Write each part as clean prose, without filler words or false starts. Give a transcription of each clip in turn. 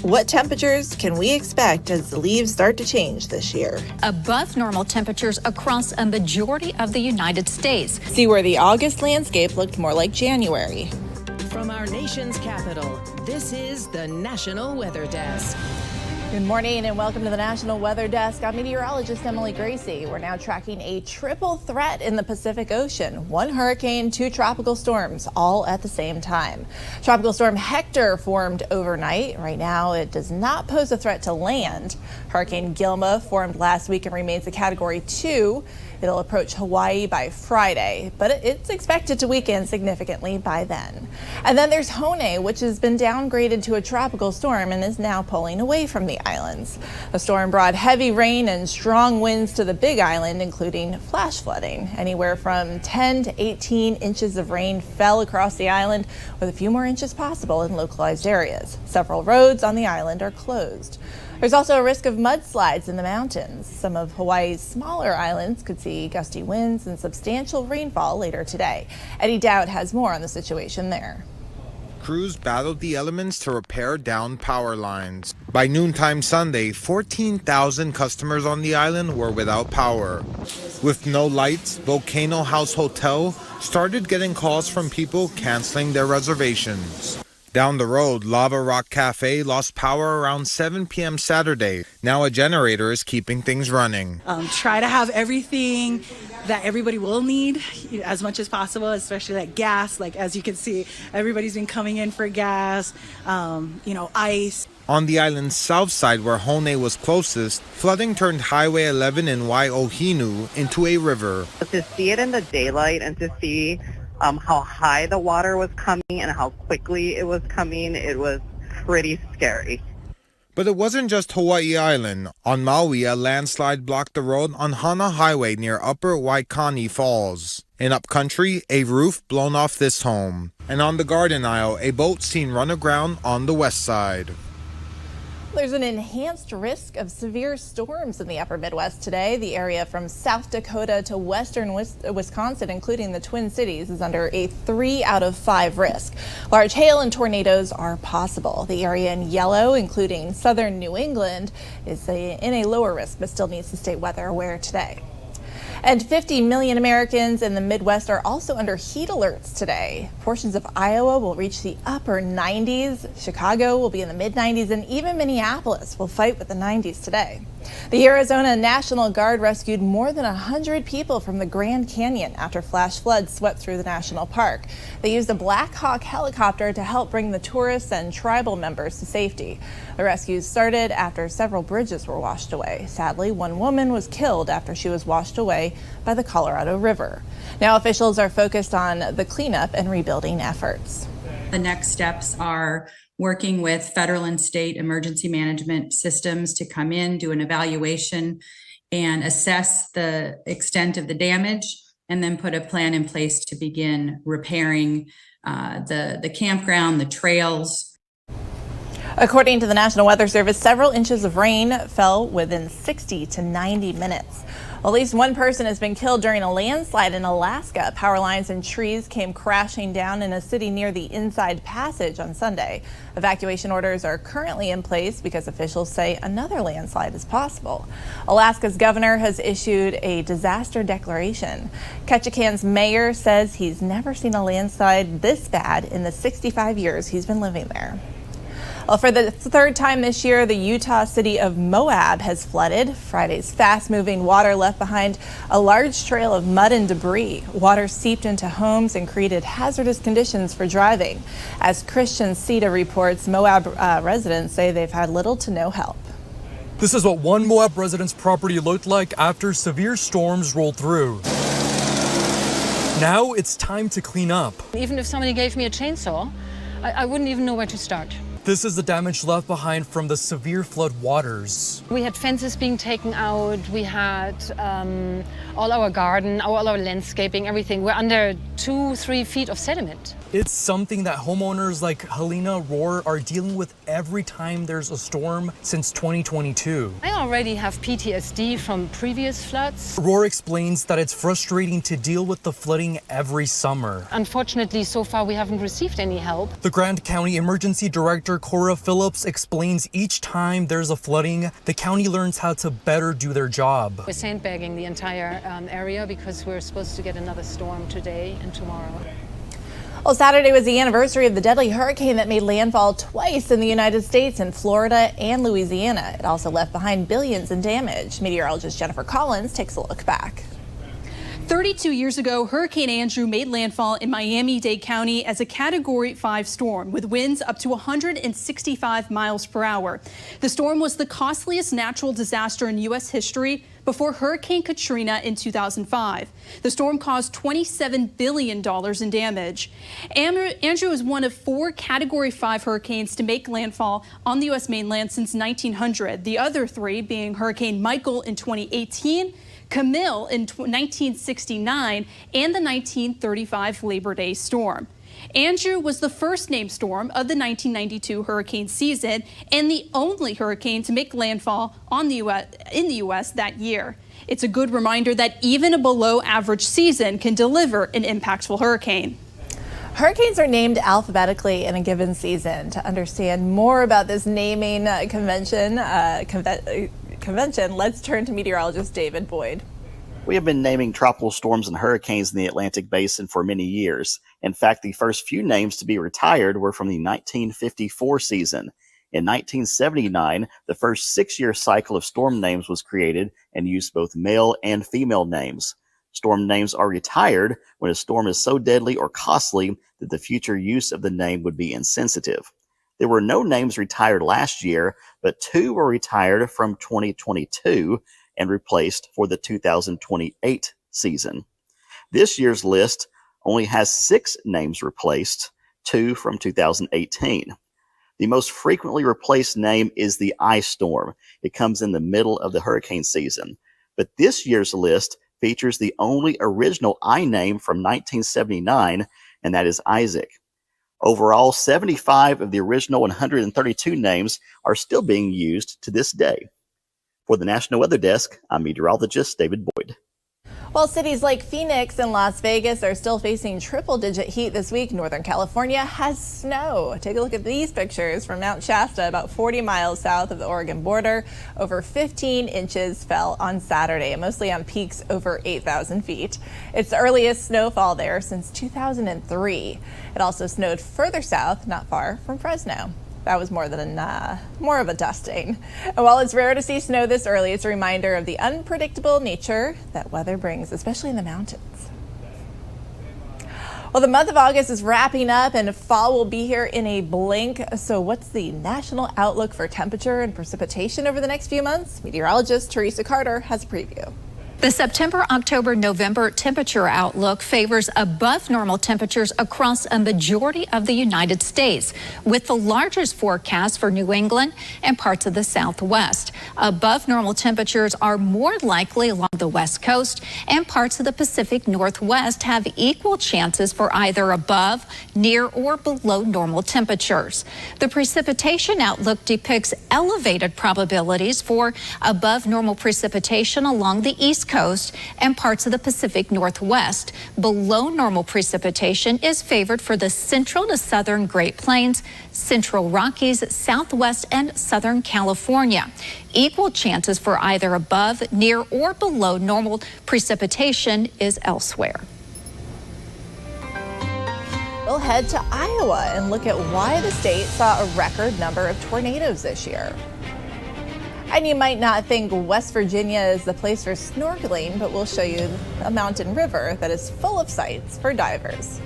What temperatures can we expect as the leaves start to change this year? Above normal temperatures across a majority of the United States. See where the August landscape looked more like January. From our nation's capital, this is the National Weather Desk. Good morning and welcome to the National Weather Desk. I'm meteorologist Emily Gracie. We're now tracking a triple threat in the Pacific Ocean. One hurricane, two tropical storms, all at the same time. Tropical storm Hector formed overnight. Right now, it does not pose a threat to land. Hurricane Gilma formed last week and remains a Category 2. It'll approach Hawaii by Friday, but it's expected to weaken significantly by then. And then there's Hone, which has been downgraded to a tropical storm and is now pulling away from the islands. The storm brought heavy rain and strong winds to the Big Island, including flash flooding. Anywhere from 10 to 18 inches of rain fell across the island, with a few more inches possible in localized areas. Several roads on the island are closed. There's also a risk of mudslides in the mountains. Some of Hawaii's smaller islands could see gusty winds and substantial rainfall later today. Eddie Dowd has more on the situation there. Crews battled the elements to repair downed power lines. By noontime Sunday, 14,000 customers on the island were without power. With no lights, Volcano House Hotel started getting calls from people canceling their reservations. Down the road, Lava Rock Cafe lost power around 7 p.m. Saturday. Now a generator is keeping things running. Try to have everything that everybody will need as much as possible, especially like gas. Like, as you can see, everybody's been coming in for gas, ice. On the island's south side, where Hone was closest, flooding turned Highway 11 in Waiohinu into a river. To see it in the daylight and to see how high the water was coming and how quickly it was coming, it was pretty scary. But it wasn't just Hawaii Island. On Maui, a landslide blocked the road on Hana Highway near Upper Waikani Falls. In upcountry, a roof blown off this home. And on the Garden Isle, a boat seen run aground on the west side. There's an enhanced risk of severe storms in the upper Midwest today. The area from South Dakota to western Wisconsin, including the Twin Cities, is under a 3 out of 5 risk. Large hail and tornadoes are possible. The area in yellow, including southern New England, is in a lower risk, but still needs to stay weather aware today. And 50 million Americans in the Midwest are also under heat alerts today. Portions of Iowa will reach the upper 90s. Chicago will be in the mid-90s, and even Minneapolis will fight with the 90s today. The Arizona National Guard rescued more than 100 people from the Grand Canyon after flash floods swept through the national park. They used a Black Hawk helicopter to help bring the tourists and tribal members to safety. The rescues started after several bridges were washed away. Sadly, one woman was killed after she was washed away by the Colorado River. Now officials are focused on the cleanup and rebuilding efforts. The next steps are working with federal and state emergency management systems to come in, do an evaluation, and assess the extent of the damage, and then put a plan in place to begin repairing the campground, the trails. According to the National Weather Service, several inches of rain fell within 60 to 90 minutes. At least one person has been killed during a landslide in Alaska. Power lines and trees came crashing down in a city near the Inside Passage on Sunday. Evacuation orders are currently in place because officials say another landslide is possible. Alaska's governor has issued a disaster declaration. Ketchikan's mayor says he's never seen a landslide this bad in the 65 years he's been living there. Well, for the third time this year, the Utah city of Moab has flooded. Friday's fast-moving water left behind a large trail of mud and debris. Water seeped into homes and created hazardous conditions for driving. As Christian Cedar reports, Moab residents say they've had little to no help. This is what one Moab resident's property looked like after severe storms rolled through. Now it's time to clean up. Even if somebody gave me a chainsaw, I wouldn't even know where to start. This is the damage left behind from the severe flood waters. We had fences being taken out, we had all our garden, all our landscaping, everything. We're under 2-3 feet of sediment. It's something that homeowners like Helena Rohr are dealing with every time there's a storm since 2022. I already have PTSD from previous floods. Rohr explains that it's frustrating to deal with the flooding every summer. Unfortunately, so far we haven't received any help. The Grand County Emergency Director Supervisor Cora Phillips explains each time there's a flooding, the county learns how to better do their job. We're sandbagging the entire area because we're supposed to get another storm today and tomorrow. Well, Saturday was the anniversary of the deadly hurricane that made landfall twice in the United States in Florida and Louisiana. It also left behind billions in damage. Meteorologist Jennifer Collins takes a look back. 32 years ago, Hurricane Andrew made landfall in Miami-Dade County as a Category 5 storm with winds up to 165 miles per hour. The storm was the costliest natural disaster in U.S. history before Hurricane Katrina in 2005. The storm caused $27 billion in damage. Andrew is one of 4 Category 5 hurricanes to make landfall on the U.S. mainland since 1900, the other 3 being Hurricane Michael in 2018, Camille in 1969, and the 1935 Labor Day storm. Andrew was the first named storm of the 1992 hurricane season and the only hurricane to make landfall in the U.S. that year. It's a good reminder that even a below average season can deliver an impactful hurricane. Hurricanes are named alphabetically in a given season. To understand more about this naming convention, let's turn to meteorologist David Boyd. We have been naming tropical storms and hurricanes in the Atlantic Basin for many years. In fact, the first few names to be retired were from the 1954 season. In 1979, the first 6-year cycle of storm names was created and used both male and female names. Storm names are retired when a storm is so deadly or costly that the future use of the name would be insensitive. There were no names retired last year, but 2 were retired from 2022 and replaced for the 2028 season. This year's list only has 6 names replaced, 2 from 2018. The most frequently replaced name is the ice storm. It comes in the middle of the hurricane season. But this year's list features the only original I name from 1979, and that is Isaac. Overall, 75 of the original 132 names are still being used to this day. For the National Weather Desk, I'm meteorologist David Boyd. While cities like Phoenix and Las Vegas are still facing triple-digit heat this week, Northern California has snow. Take a look at these pictures from Mount Shasta, about 40 miles south of the Oregon border. Over 15 inches fell on Saturday, mostly on peaks over 8,000 feet. It's the earliest snowfall there since 2003. It also snowed further south, not far from Fresno. That was more of a dusting. And while it's rare to see snow this early, it's a reminder of the unpredictable nature that weather brings, especially in the mountains. Well, the month of August is wrapping up and fall will be here in a blink. So what's the national outlook for temperature and precipitation over the next few months? Meteorologist Teresa Carter has a preview. The September, October, November temperature outlook favors above normal temperatures across a majority of the United States, with the largest forecast for New England and parts of the Southwest. Above normal temperatures are more likely along the West Coast, and parts of the Pacific Northwest have equal chances for either above, near, or below normal temperatures. The precipitation outlook depicts elevated probabilities for above normal precipitation along the East Coast and parts of the Pacific Northwest. Below normal precipitation is favored for the central to southern Great Plains, central Rockies, southwest and southern California. Equal chances for either above, near, or below normal precipitation is elsewhere. We'll head to Iowa and look at why the state saw a record number of tornadoes this year. And you might not think West Virginia is the place for snorkeling, but we'll show you a mountain river that is full of sights for divers.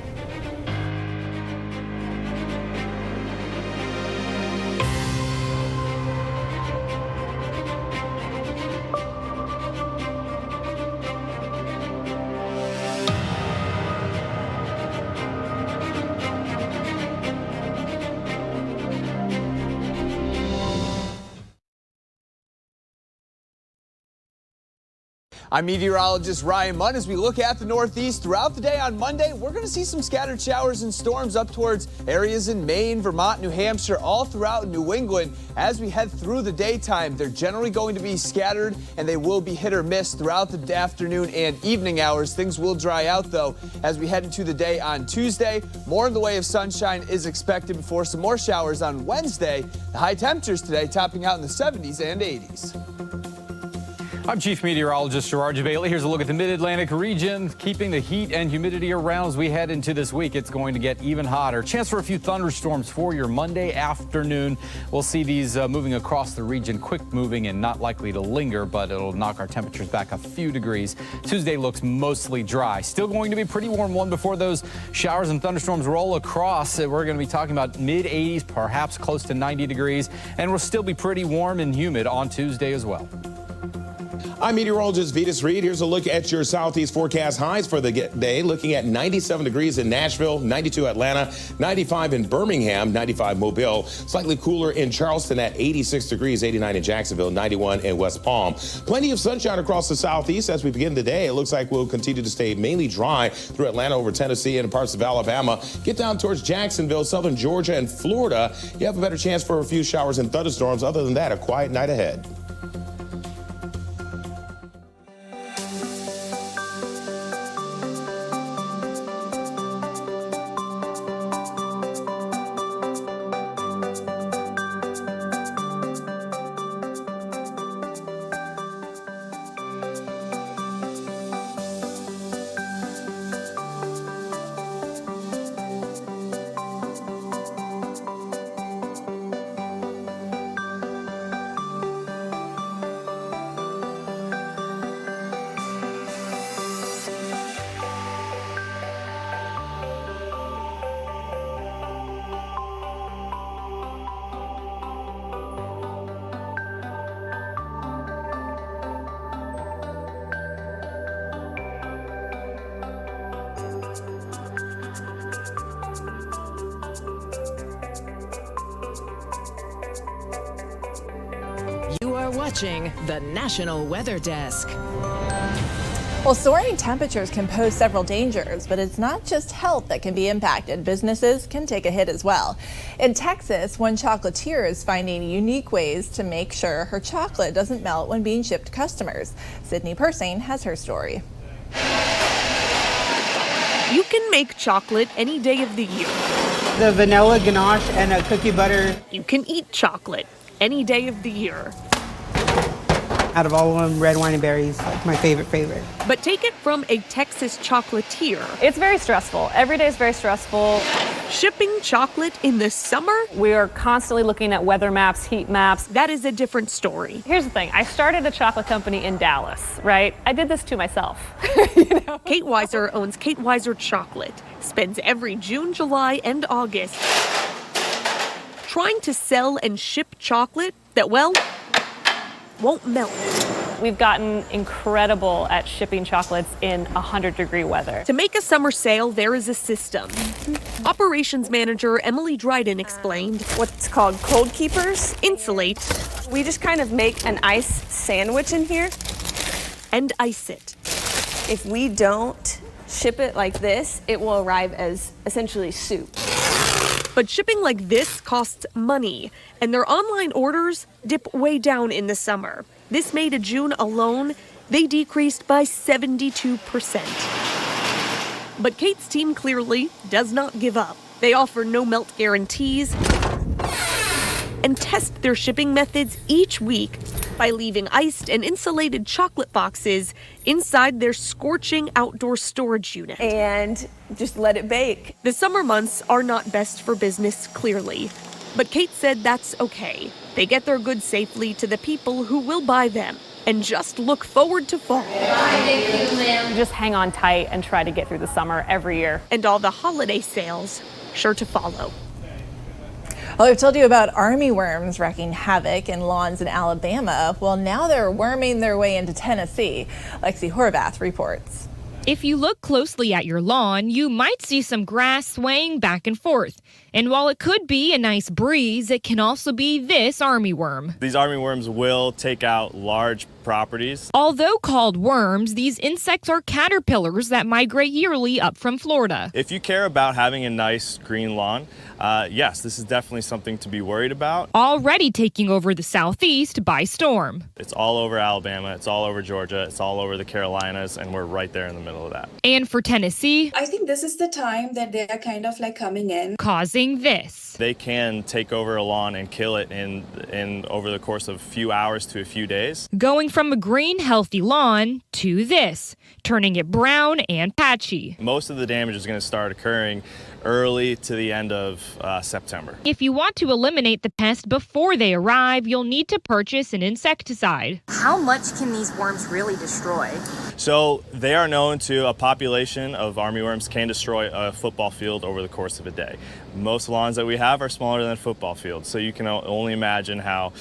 I'm meteorologist Ryan Munn. As we look at the Northeast throughout the day on Monday, we're going to see some scattered showers and storms up towards areas in Maine, Vermont, New Hampshire, all throughout New England. As we head through the daytime, they're generally going to be scattered and they will be hit or miss throughout the afternoon and evening hours. Things will dry out, though, as we head into the day on Tuesday. More in the way of sunshine is expected before some more showers on Wednesday. The high temperatures today topping out in the 70s and 80s. I'm Chief Meteorologist Gerard Bailey. Here's a look at the mid-Atlantic region, keeping the heat and humidity around as we head into this week. It's going to get even hotter. Chance for a few thunderstorms for your Monday afternoon. We'll see these moving across the region, quick moving and not likely to linger, but it'll knock our temperatures back a few degrees. Tuesday looks mostly dry. Still going to be a pretty warm one before those showers and thunderstorms roll across. We're going to be talking about mid-80s, perhaps close to 90 degrees, and we'll still be pretty warm and humid on Tuesday as well. I'm meteorologist Vetus Reed. Here's a look at your southeast forecast highs for the day. Looking at 97 degrees in Nashville, 92 Atlanta, 95 in Birmingham, 95 Mobile. Slightly cooler in Charleston at 86 degrees, 89 in Jacksonville, 91 in West Palm. Plenty of sunshine across the southeast as we begin the day. It looks like we'll continue to stay mainly dry through Atlanta over Tennessee and parts of Alabama. Get down towards Jacksonville, southern Georgia, and Florida. You have a better chance for a few showers and thunderstorms. Other than that, a quiet night ahead. You are watching the National Weather Desk. Well, soaring temperatures can pose several dangers, but it's not just health that can be impacted. Businesses can take a hit as well. In Texas, one chocolatier is finding unique ways to make sure her chocolate doesn't melt when being shipped to customers. Sydney Persing has her story. You can make chocolate any day of the year. The vanilla ganache and a cookie butter. You can eat chocolate any day of the year. Out of all of them, red wine and berries, like my favorite. But take it from a Texas chocolatier. It's very stressful. Every day is very stressful. Shipping chocolate in the summer? We are constantly looking at weather maps, heat maps. That is a different story. Here's the thing. I started a chocolate company in Dallas, right? I did this to myself. Kate Weiser owns Kate Weiser Chocolate. Spends every June, July, and August trying to sell and ship chocolate that, well, won't melt. We've gotten incredible at shipping chocolates in 100-degree weather. To make a summer sale, there is a system. Operations manager Emily Dryden explained. What's called cold keepers. Insulate. We just kind of make an ice sandwich in here. And ice it. If we don't ship it like this, it will arrive as essentially soup. But shipping like this costs money, and their online orders dip way down in the summer. This May to June alone, they decreased by 72%. But Kate's team clearly does not give up. They offer no melt guarantees and test their shipping methods each week by leaving iced and insulated chocolate boxes inside their scorching outdoor storage unit. And just let it bake. The summer months are not best for business, clearly. But Kate said that's okay. They get their goods safely to the people who will buy them and just look forward to fall. Just hang on tight and try to get through the summer every year. And all the holiday sales sure to follow. Well, I've told you about army worms wreaking havoc in lawns in Alabama. Well, now they're worming their way into Tennessee. Lexi Horvath reports. If you look closely at your lawn, you might see some grass swaying back and forth. And while it could be a nice breeze, it can also be this armyworm. These armyworms will take out large properties. Although called worms, these insects are caterpillars that migrate yearly up from Florida. If you care about having a nice green lawn, yes, this is definitely something to be worried about. Already taking over the southeast by storm. It's all over Alabama, it's all over Georgia, it's all over the Carolinas, and we're right there in the middle of that. And for Tennessee, I think this is the time that they are kind of like coming in, causing this. They can take over a lawn and kill it in over the course of a few hours to a few days. Going from a green, healthy lawn to this, turning it brown and patchy. Most of the damage is going to start occurring early to the end of September. If you want to eliminate the pest before they arrive, you'll need to purchase an insecticide. How much can these worms really destroy? So they are known to, a population of armyworms can destroy a football field over the course of a day. Most lawns that we have are smaller than a football field, so you can only imagine how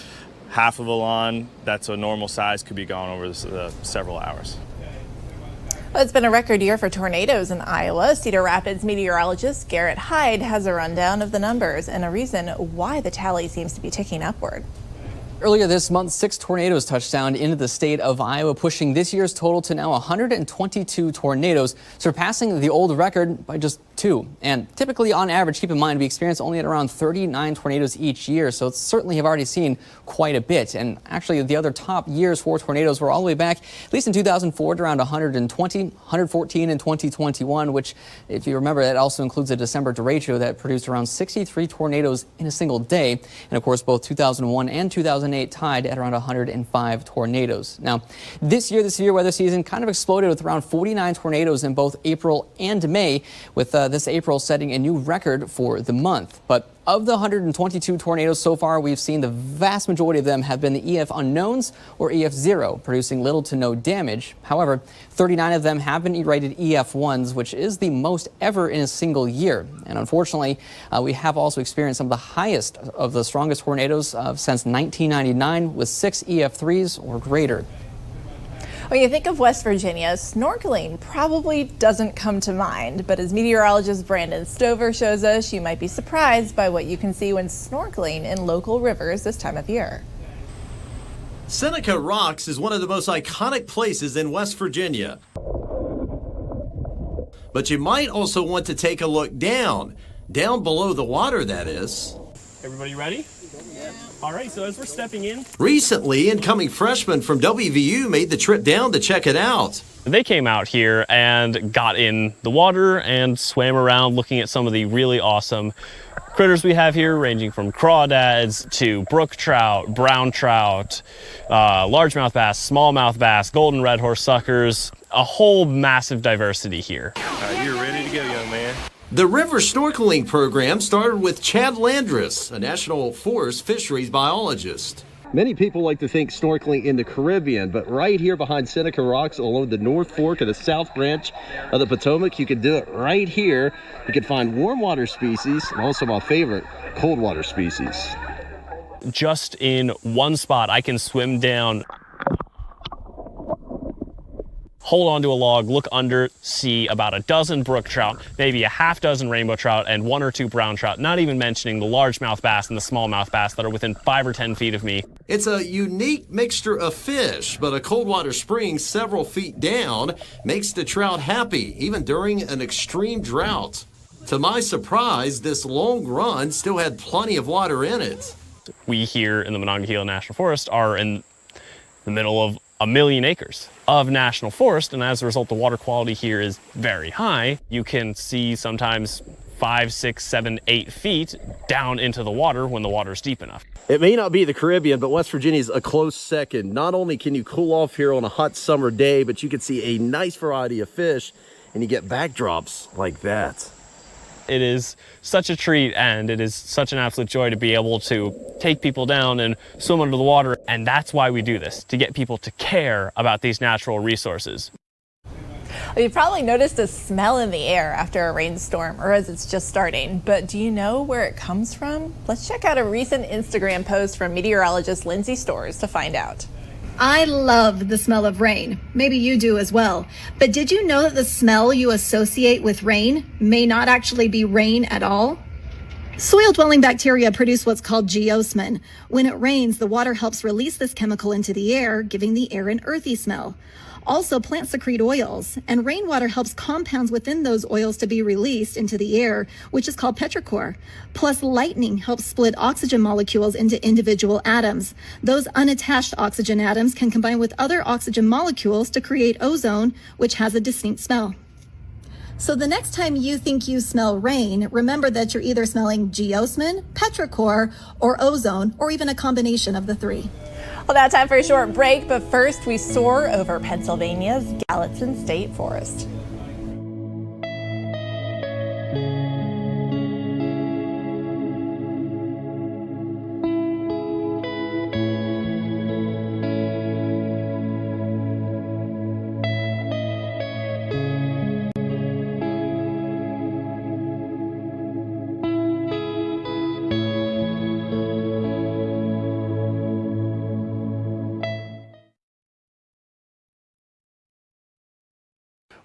half of a lawn that's a normal size could be gone over several hours. Well, it's been a record year for tornadoes in Iowa. Cedar Rapids meteorologist Garrett Hyde has a rundown of the numbers and a reason why the tally seems to be ticking upward. Earlier this month, 6 tornadoes touched down into the state of Iowa, pushing this year's total to now 122 tornadoes, surpassing the old record by just 2. And typically, on average, keep in mind, we experience only at around 39 tornadoes each year, so it's certainly have already seen quite a bit. And actually, the other top years for tornadoes were all the way back, at least in 2004, to around 120, 114 in 2021, which, if you remember, that also includes a December derecho that produced around 63 tornadoes in a single day. And of course, both 2001 and 2008 tied at around 105 tornadoes. Now, this year, the severe weather season kind of exploded with around 49 tornadoes in both April and May, with this April setting a new record for the month. But of the 122 tornadoes so far we've seen, the vast majority of them have been the EF unknowns or EF0, producing little to no damage. However, 39 of them have been rated EF1s, which is the most ever in a single year. And unfortunately, we have also experienced some of the highest of the strongest tornadoes since 1999, with 6 EF3s or greater. When you think of West Virginia, snorkeling probably doesn't come to mind, but as meteorologist Brandon Stover shows us, you might be surprised by what you can see when snorkeling in local rivers this time of year. Seneca Rocks is one of the most iconic places in West Virginia. But you might also want to take a look down below the water, that is. Everybody ready? All right, so as we're stepping in. Recently, incoming freshmen from WVU made the trip down to check it out. They came out here and got in the water and swam around looking at some of the really awesome critters we have here, ranging from crawdads to brook trout, brown trout, largemouth bass, smallmouth bass, golden red horse suckers, a whole massive diversity here. You're ready to go, young man. The river snorkeling program started with Chad Landris, a National Forest fisheries biologist. Many people like to think snorkeling in the Caribbean, but right here behind Seneca Rocks along the North Fork of the South Branch of the Potomac, you can do it right here. You can find warm water species and also my favorite, cold water species. Just in one spot, I can swim down, hold onto a log, look under, see about a dozen brook trout, maybe a half dozen rainbow trout, and 1 or 2 brown trout, not even mentioning the largemouth bass and the smallmouth bass that are within 5 or 10 feet of me. It's a unique mixture of fish, but a cold water spring several feet down makes the trout happy, even during an extreme drought. To my surprise, this long run still had plenty of water in it. We here in the Monongahela National Forest are in the middle of 1 million acres of national forest, and as a result, the water quality here is very high. You can see sometimes 5, 6, 7, 8 feet down into the water when the water is deep enough. It may not be the Caribbean, but West Virginia is a close second. Not only can you cool off here on a hot summer day, but you can see a nice variety of fish, and you get backdrops like that. It is such a treat, and it is such an absolute joy to be able to take people down and swim under the water. And that's why we do this, to get people to care about these natural resources. You've probably noticed a smell in the air after a rainstorm or as it's just starting, but do you know where it comes from? Let's check out a recent Instagram post from meteorologist Lindsay Storrs to find out. I love the smell of rain. Maybe you do as well. But did you know that the smell you associate with rain may not actually be rain at all? Soil-dwelling bacteria produce what's called geosmin. When it rains, the water helps release this chemical into the air, giving the air an earthy smell. Also, plants secrete oils, and rainwater helps compounds within those oils to be released into the air, which is called petrichor. Plus, lightning helps split oxygen molecules into individual atoms. Those unattached oxygen atoms can combine with other oxygen molecules to create ozone, which has a distinct smell. So the next time you think you smell rain, remember that you're either smelling geosmin, petrichor, or ozone, or even a combination of the three. Well, now time for a short break, but first we soar over Pennsylvania's Gallatin State Forest.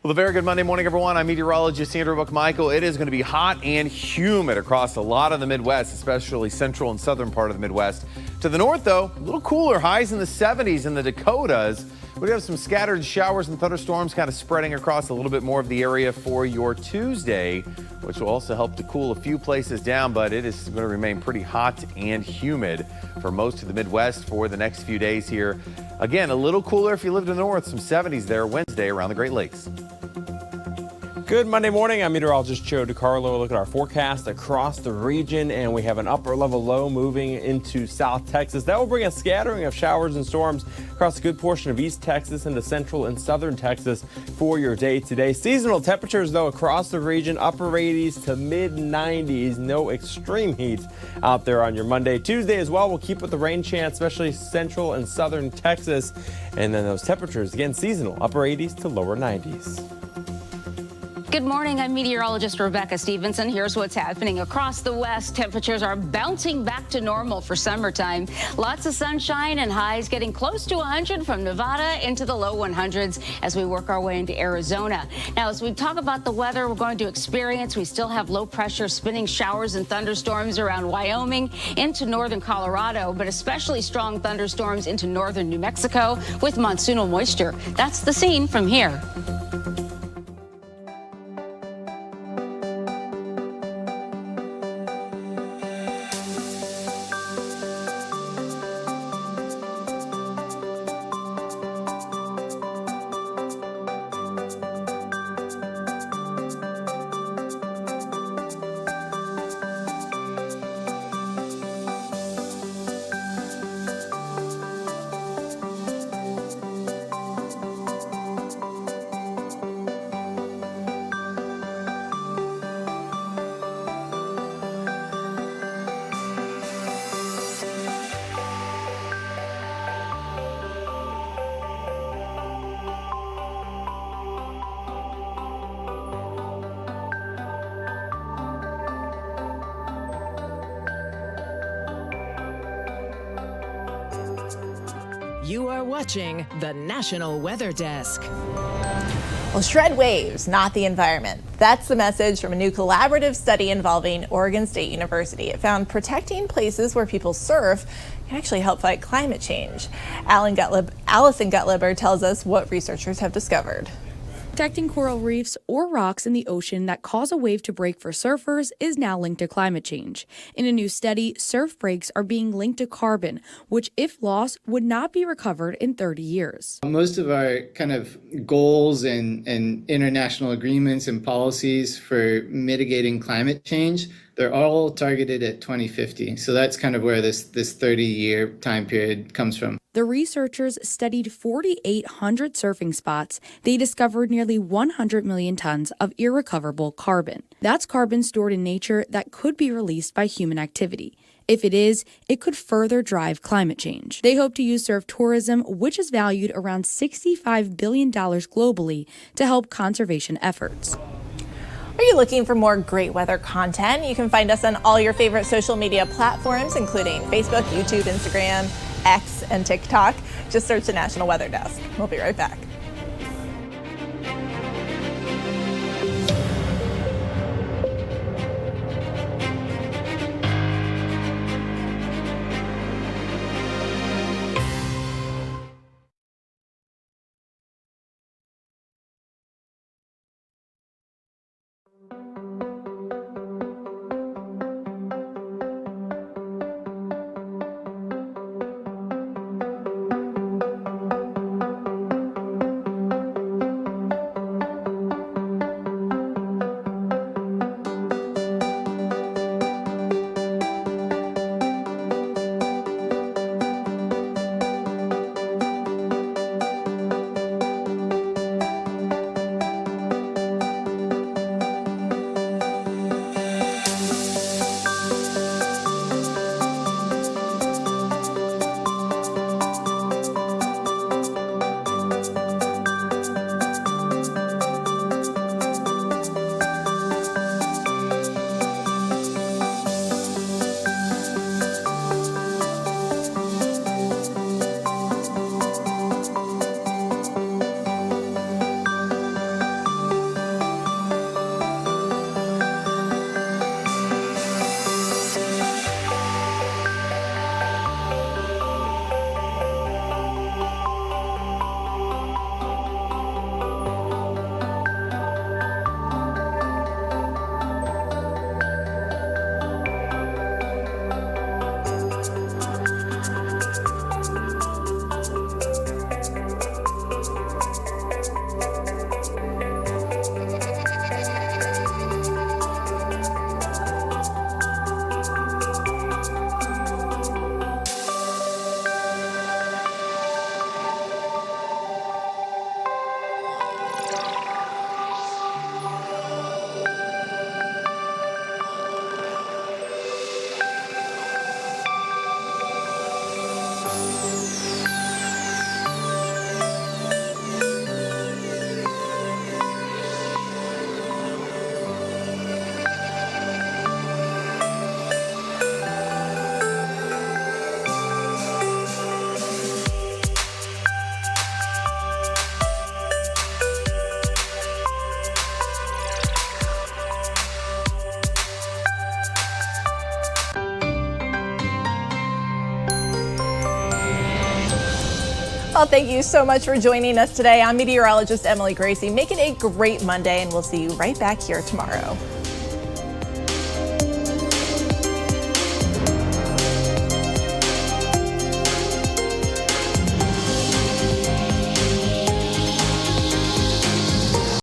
Well, a very good Monday morning, everyone. I'm meteorologist Andrew McMichael. It is going to be hot and humid across a lot of the Midwest, especially central and southern part of the Midwest. To the north, though, a little cooler, highs in the 70s in the Dakotas. We have some scattered showers and thunderstorms kind of spreading across a little bit more of the area for your Tuesday, which will also help to cool a few places down, but it is going to remain pretty hot and humid for most of the Midwest for the next few days here. Again, a little cooler if you live in the north, some 70s there Wednesday around the Great Lakes. Good Monday morning. I'm meteorologist Joe DiCarlo. Look at our forecast across the region, and we have an upper level low moving into South Texas. That will bring a scattering of showers and storms across a good portion of East Texas into central and southern Texas for your day today. Seasonal temperatures, though, across the region, upper 80s to mid 90s. No extreme heat out there on your Monday. Tuesday as well, we'll keep with the rain chance, especially central and southern Texas. And then those temperatures, again, seasonal, upper 80s to lower 90s. Good morning. I'm meteorologist Rebecca Stevenson. Here's what's happening across the West. Temperatures are bouncing back to normal for summertime. Lots of sunshine and highs getting close to 100 from Nevada into the low 100s as we work our way into Arizona. Now, as we talk about the weather we're going to experience, we still have low pressure spinning showers and thunderstorms around Wyoming into northern Colorado, but especially strong thunderstorms into northern New Mexico with monsoonal moisture. That's the scene from here. You are watching the National Weather Desk. Well, shred waves, not the environment. That's the message from a new collaborative study involving Oregon State University. It found protecting places where people surf can actually help fight climate change. Allison Guttliber tells us what researchers have discovered. Protecting coral reefs or rocks in the ocean that cause a wave to break for surfers is now linked to climate change. In a new study, surf breaks are being linked to carbon, which, if lost, would not be recovered in 30 years. Most of our kind of goals and international agreements and policies for mitigating climate change, they're all targeted at 2050. So that's kind of where this 30-year time period comes from. The researchers studied 4,800 surfing spots. They discovered nearly 100 million tons of irrecoverable carbon. That's carbon stored in nature that could be released by human activity. If it is, it could further drive climate change. They hope to use surf tourism, which is valued around $65 billion globally, to help conservation efforts. Are you looking for more great weather content? You can find us on all your favorite social media platforms, including Facebook, YouTube, Instagram, X, and TikTok. Just search the National Weather Desk. We'll be right back. Well, thank you so much for joining us today. I'm meteorologist Emily Gracie. Make it a great Monday, and we'll see you right back here tomorrow.